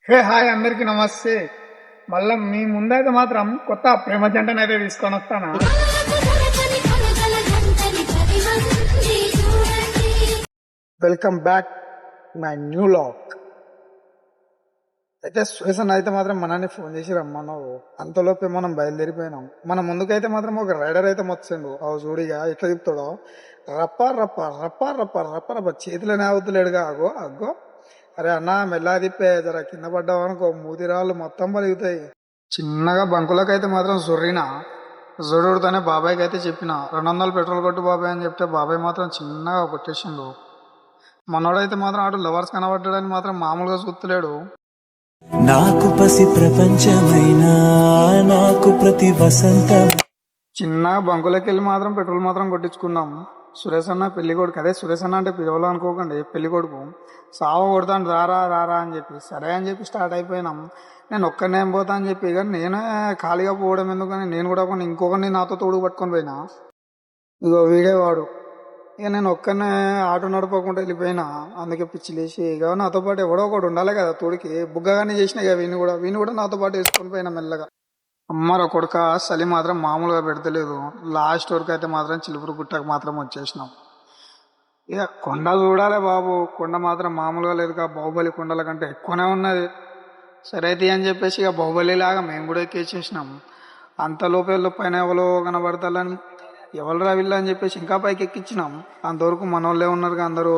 Hey hi అందరికి నమస్తే. మళ్ళీ మీ ముందైతే మాత్రం కొత్త ప్రేమ జంటనైతే తీసుకొని వస్తానా. వెల్కమ్ బ్యాక్ మై న్యూ లాక్. అయితే సురేషన్ అయితే మాత్రం మనల్ని ఫోన్ చేసి రమ్మన్నావు. అంతలోపే మనం బయలుదేరిపోయినాం. మన ముందుకైతే మాత్రం ఒక రైడర్ అయితే మొచ్చిండు. అవు చూడిగా ఎట్లా చెప్తాడో, రప్ప రప్ప రప్ప రప్ప రప్ప రప్ప చేతిలోనే అవుతులేడుగా. అగో అగ్గో, అరే అన్న మెల్లా తిప్పే, జర కింద పడ్డావు అనుకో మూతిరాళ్ళు మొత్తం పలుగుతాయి. చిన్నగా బంకులకైతే మాత్రం జొర్రినా జొరుడుతోనే బాబాయ్కి అయితే చెప్పిన 200 పెట్రోల్ కొట్టు బాబాయ్ అని చెప్తే బాబాయ్ మాత్రం చిన్నగా కొట్టేసిండు. మనోడైతే మాత్రం అటు లవర్స్ కనబడ్డాడని మాత్రం మామూలుగా చూస్తలేడు. నాకు పసి ప్రపంచమైనా నాకు ప్రతి వసంతం. చిన్నగా బంకులకి వెళ్ళి మాత్రం పెట్రోల్ మాత్రం కొట్టించుకున్నాం. సురేష్ అన్న పెళ్లి కొడుకు, అదే సురేష్ అన్న అంటే పిలవలు అనుకోకండి, పెళ్లి కొడుకు సావ కొడతాను రారా రారా అని చెప్పి సరే అని చెప్పి స్టార్ట్ అయిపోయినాం. నేను ఒక్కనే ఏం పోతా అని చెప్పి కానీ నేనే ఖాళీగా పోవడం ఎందుకని నేను కూడా ఇంకొకరిని నాతో తోడు పట్టుకొని పోయినా. ఇగో వీడేవాడు. ఇక నేను ఒక్కనే ఆటో నడపకుండా వెళ్ళిపోయినా. అందుకే పిచ్చి లేచి ఇక నాతో పాటు ఎవడో ఒకటి ఉండాలి కదా తోడికి. బుగ్గగానే చేసిన ఇక వీని కూడా నాతో పాటు వేసుకొని పోయినా మెల్లగా. అమ్మారో కొడుక చలి మాత్రం మామూలుగా పెడతలేదు. లాస్ట్ వరకు అయితే మాత్రం చిలుపురు గుట్టకు మాత్రం వచ్చేసినాం. ఇక కొండ చూడాలి బాబు, కొండ మాత్రం మామూలుగా లేదుగా. బాహుబలి కొండల కంటే ఎక్కువనే ఉన్నది. సరే అయితే అని చెప్పేసి ఇక బాహుబలి లాగా మేము కూడా ఎక్కేసేసినాం. అంత లోపల పైన ఎవరో కనబడతాలని ఎవరు వీళ్ళు అని చెప్పేసి ఇంకా పైకి ఎక్కించినాం. అంతవరకు మనోళ్ళే ఉన్నారుగా అందరూ.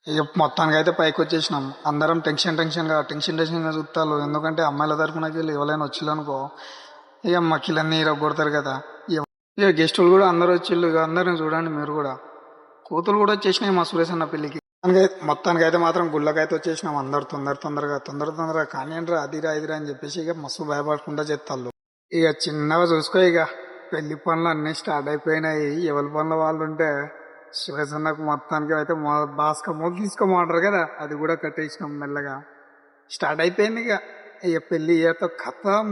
ఇక మొత్తానికి అయితే పైకి వచ్చేసినాం. అందరం టెన్షన్గా చూస్తారు. ఎందుకంటే అమ్మాయిల తరఫునకి వెళ్ళి ఎవరైనా వచ్చిల్లనుకో ఇక మక్కిలన్నీ కొడతారు కదా. ఇక గెస్టులు కూడా అందరూ వచ్చిళ్ళు. ఇక అందరిని చూడండి మీరు కూడా. కూతురు కూడా వచ్చేసినాయి మా సురేష్ అన్న పెళ్లికి. మొత్తానికి అయితే మాత్రం గుళ్ళకైతే వచ్చేసినాం. అందరు తొందరగా కానివ్వండి అదిరా ఇదిరా అని చెప్పేసి ఇక మస్తు భయపడకుండా చెప్తాళ్ళు. ఇక చిన్నగా చూసుకో, ఇక పెళ్లి పనులు అన్నీ స్టార్ట్ అయిపోయినాయి. ఎవరి పనులు వాళ్ళు ఉంటే సురేష్ అన్నకు మొత్తానికి అయితే బాస్క మూలు తీసుకోమంటారు కదా, అది కూడా కట్టేసినాం. మెల్లగా స్టార్ట్ అయిపోయింది. ఇక పెళ్లి ఇయర్తో కథం.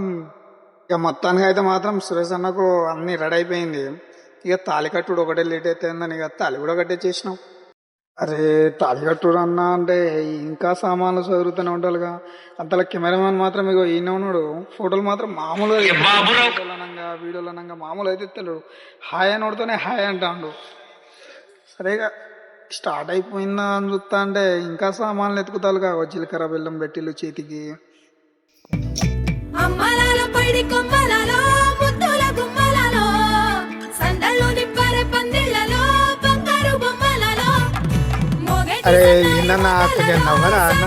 ఇక మొత్తానికి అయితే మాత్రం సురేష్ అన్నకు అన్ని రెడీ అయిపోయింది. ఇక తాళి కట్టుడు ఒకటే లేట్ అయిపోయిందని ఇక తాళి కూడా కట్టేసేసినాం. అరే తాళి కట్టుడు అన్నా అంటే ఇంకా సామాన్లు చదువుతూనే ఉండాలిగా. అంతలా కెమెరామెన్ మాత్రం ఇగో ఈయన ఉన్నాడు. ఫోటోలు మాత్రం మామూలుగా వీడియోలు అనగా మామూలు అయితే తెలియడు. హాయ్ అని వాడితోనే హాయ్ అంటాడు. సరేగా స్టార్ట్ అయిపోయిందా అని చూస్తా అంటే ఇంకా సామాన్లు ఎత్తుకుతాలుగా. జీలకర్ర బెల్లం పెట్టిళ్ళు చేతికి. అరే ఏందన్నా కొంచెం నవ్వరా అన్న.